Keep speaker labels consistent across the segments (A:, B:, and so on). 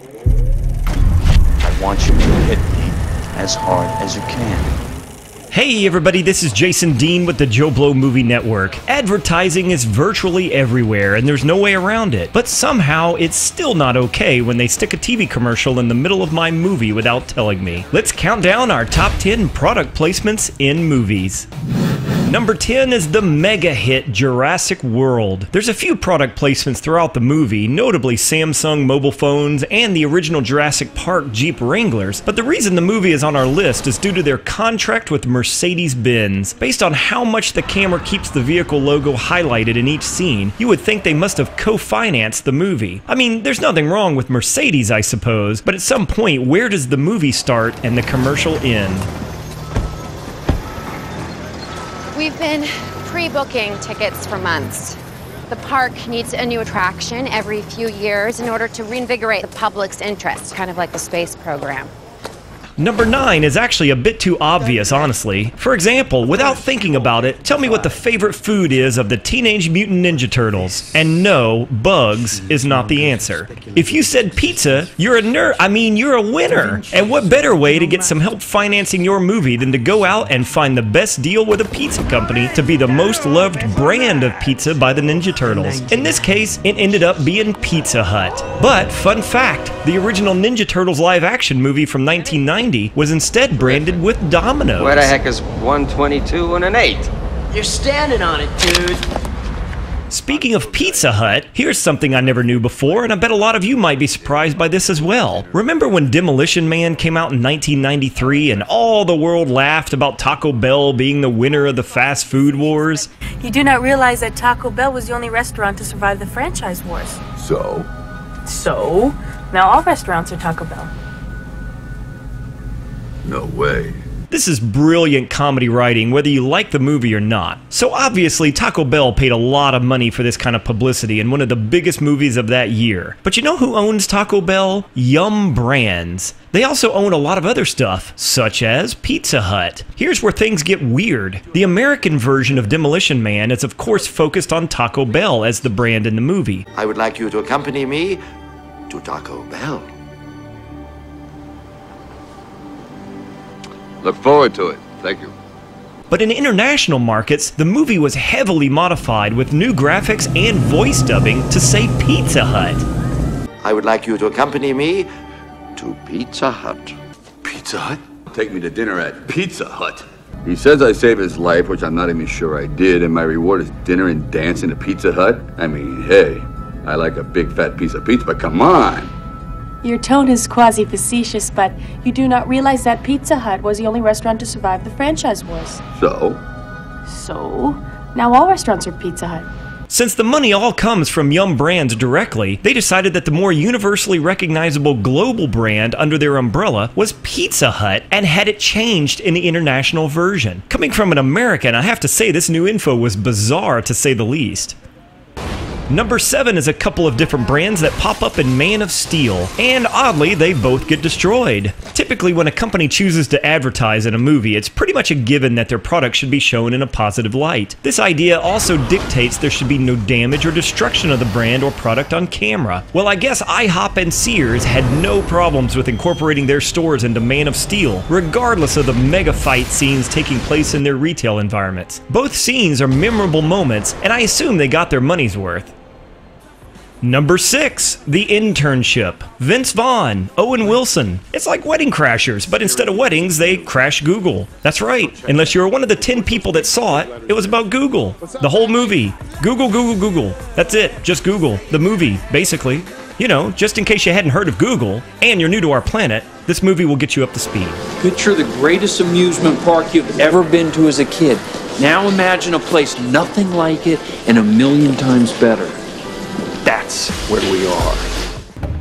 A: I want you to hit me as hard as you can.
B: Hey everybody, this is Jason Dean with the Joe Blow Movie Network. Advertising is virtually everywhere and there's no way around it. But somehow it's still not okay when they stick a TV commercial in the middle of my movie without telling me. Let's count down our top 10 product placements in movies. Number 10 is the mega hit Jurassic World. There's a few product placements throughout the movie, notably Samsung mobile phones and the original Jurassic Park Jeep Wranglers, but the reason the movie is on our list is due to their contract with Mercedes-Benz. Based on how much the camera keeps the vehicle logo highlighted in each scene, you would think they must have co-financed the movie. I mean, there's nothing wrong with Mercedes, I suppose, but at some point, where does the movie start and the commercial end?
C: We've been pre-booking tickets for months. The park needs a new attraction every few years in order to reinvigorate the public's interest, kind of like the space program.
B: Number 9 is actually a bit too obvious, honestly. For example, without thinking about it, tell me what the favorite food is of the Teenage Mutant Ninja Turtles. And no, bugs is not the answer. If you said pizza, you're a nerd. I mean, you're a winner. And what better way to get some help financing your movie than to go out and find the best deal with a pizza company to be the most loved brand of pizza by the Ninja Turtles. In this case, it ended up being Pizza Hut. But, fun fact, the original Ninja Turtles live-action movie from 1990 was instead branded with Domino's.
D: Where the heck is 122 and an 8?
E: You're standing on it, dude.
B: Speaking of Pizza Hut, here's something I never knew before, and I bet a lot of you might be surprised by this as well. Remember when Demolition Man came out in 1993 and all the world laughed about Taco Bell being the winner of the fast food wars?
F: You do not realize that Taco Bell was the only restaurant to survive the franchise wars.
G: So?
F: So? Now all restaurants are Taco Bell.
G: No way.
B: This is brilliant comedy writing, whether you like the movie or not. So obviously, Taco Bell paid a lot of money for this kind of publicity in one of the biggest movies of that year. But you know who owns Taco Bell? Yum Brands. They also own a lot of other stuff, such as Pizza Hut. Here's where things get weird. The American version of Demolition Man is of course focused on Taco Bell as the brand in the movie.
H: I would like you to accompany me to Taco Bell.
G: Look forward to it. Thank you.
B: But in international markets, the movie was heavily modified with new graphics and voice dubbing to say Pizza Hut.
H: I would like you to accompany me to Pizza Hut.
G: Pizza Hut? Take me to dinner at Pizza Hut. He says I saved his life, which I'm not even sure I did, and my reward is dinner and dancing at Pizza Hut? I mean, hey, I like a big fat piece of pizza, but come on.
F: Your tone is quasi-facetious, but you do not realize that Pizza Hut was the only restaurant to survive the franchise wars.
G: So?
F: So? Now all restaurants are Pizza Hut.
B: Since the money all comes from Yum Brands directly, they decided that the more universally recognizable global brand under their umbrella was Pizza Hut and had it changed in the international version. Coming from an American, I have to say this new info was bizarre to say the least. Number 7 is a couple of different brands that pop up in Man of Steel, and oddly, they both get destroyed. Typically, when a company chooses to advertise in a movie, it's pretty much a given that their product should be shown in a positive light. This idea also dictates there should be no damage or destruction of the brand or product on camera. Well, I guess IHOP and Sears had no problems with incorporating their stores into Man of Steel, regardless of the mega fight scenes taking place in their retail environments. Both scenes are memorable moments, and I assume they got their money's worth. Number 6, The Internship. Vince Vaughn, Owen Wilson. It's like Wedding Crashers, but instead of weddings, they crash Google. That's right, unless you were one of the 10 people that saw it, it was about Google. The whole movie. Google, Google, Google. That's it, just Google. The movie, basically. You know, just in case you hadn't heard of Google, and you're new to our planet, this movie will get you up to speed.
E: Picture the greatest amusement park you've ever been to as a kid. Now imagine a place nothing like it and 1,000,000 times better. That's where we are.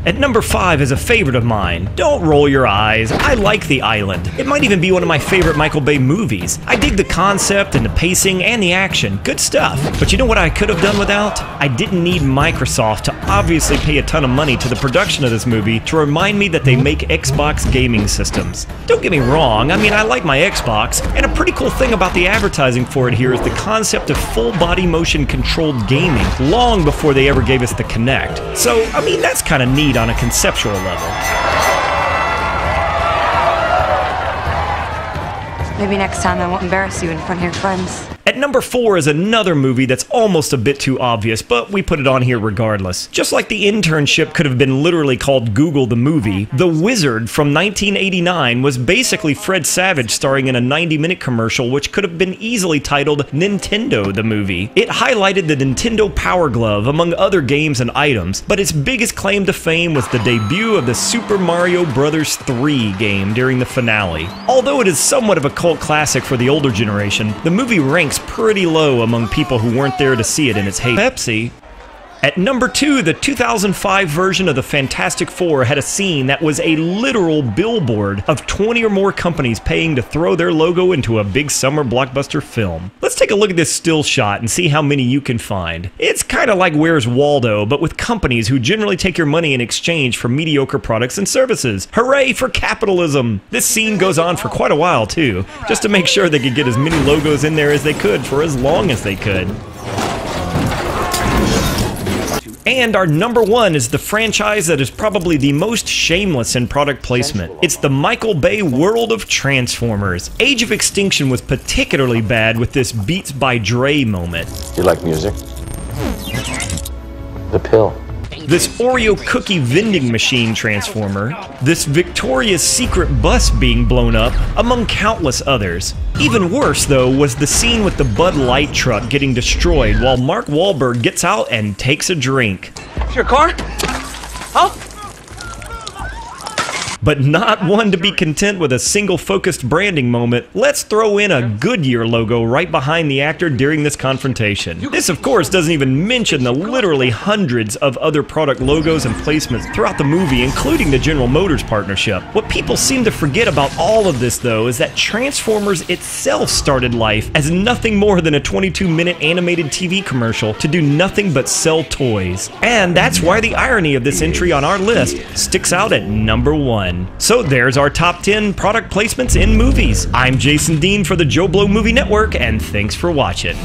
B: At number 5 is a favorite of mine. Don't roll your eyes. I like The Island. It might even be one of my favorite Michael Bay movies. I dig the concept and the pacing and the action. Good stuff. But you know what I could have done without? I didn't need Microsoft to obviously pay a ton of money to the production of this movie to remind me that they make Xbox gaming systems. Don't get me wrong, I mean I like my Xbox, and a pretty cool thing about the advertising for it here is the concept of full body motion controlled gaming long before they ever gave us the Kinect. So, I mean that's kinda neat neat on a conceptual level.
I: Maybe next time I won't embarrass you in front of your friends.
B: At number 4 is another movie that's almost a bit too obvious, but we put it on here regardless. Just like The Internship could have been literally called Google the Movie, The Wizard from 1989 was basically Fred Savage starring in a 90-minute commercial which could have been easily titled Nintendo the Movie. It highlighted the Nintendo Power Glove among other games and items, but its biggest claim to fame was the debut of the Super Mario Bros. 3 game during the finale. Although it is somewhat of a cult classic for the older generation, the movie ranks pretty low among people who weren't there to see it in its heyday. Pepsi. At number 2, the 2005 version of the Fantastic Four had a scene that was a literal billboard of 20 or more companies paying to throw their logo into a big summer blockbuster film. Let's take a look at this still shot and see how many you can find. It's kind of like Where's Waldo, but with companies who generally take your money in exchange for mediocre products and services. Hooray for capitalism! This scene goes on for quite a while too, just to make sure they could get as many logos in there as they could for as long as they could. And our number 1 is the franchise that is probably the most shameless in product placement. It's the Michael Bay world of Transformers. Age of Extinction was particularly bad with this Beats by Dre moment.
J: You like music? The pill.
B: This Oreo cookie vending machine Transformer, this Victoria's Secret bus being blown up, among countless others. Even worse, though, was the scene with the Bud Light truck getting destroyed while Mark Wahlberg gets out and takes a drink.
D: It's your car? Huh?
B: But not one to be content with a single focused branding moment, let's throw in a Goodyear logo right behind the actor during this confrontation. This of course doesn't even mention the literally hundreds of other product logos and placements throughout the movie, including the General Motors partnership. What people seem to forget about all of this though is that Transformers itself started life as nothing more than a 22-minute animated TV commercial to do nothing but sell toys. And that's why the irony of this entry on our list sticks out at number 1. So there's our top 10 product placements in movies. I'm Jason Dean for the Joe Blow Movie Network, and thanks for watching.